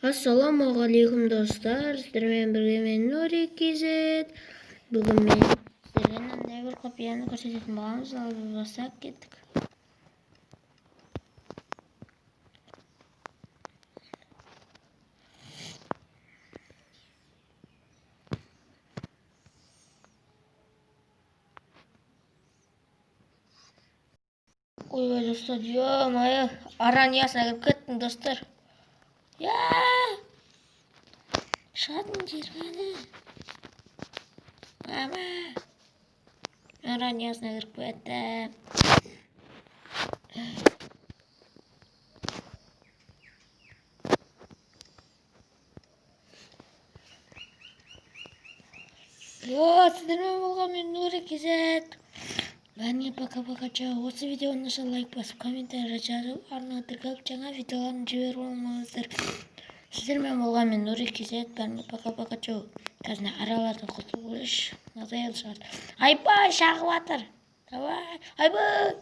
Ассалаумағалейкум достар, сіздермен бірге мен Нурик KZ. Бүгін мен сіздерге мынандай бір құпияны көрсететін боламыз. Ал бастап кеттік. Ойбай достар, ё-моё, араниясына кіріп кеттім достар. Шығатын жер мені. Мама. Араниясына кіріп кеттім. Сіздермен болған мен Нурик KZ. Бәріне пока-пока, чао. Осы видеоны нашла лайк басып, комментарий жазып, арнаға тіркеліп, жаңа видеоларын жіберіп алмаңыздар. Сіздермен болған мен Нурик KZ. Бәріне пока-пока, чао. Қазір аралардан құтылғыш назайыл шығарды. Айбай шағып атыр. Айбай.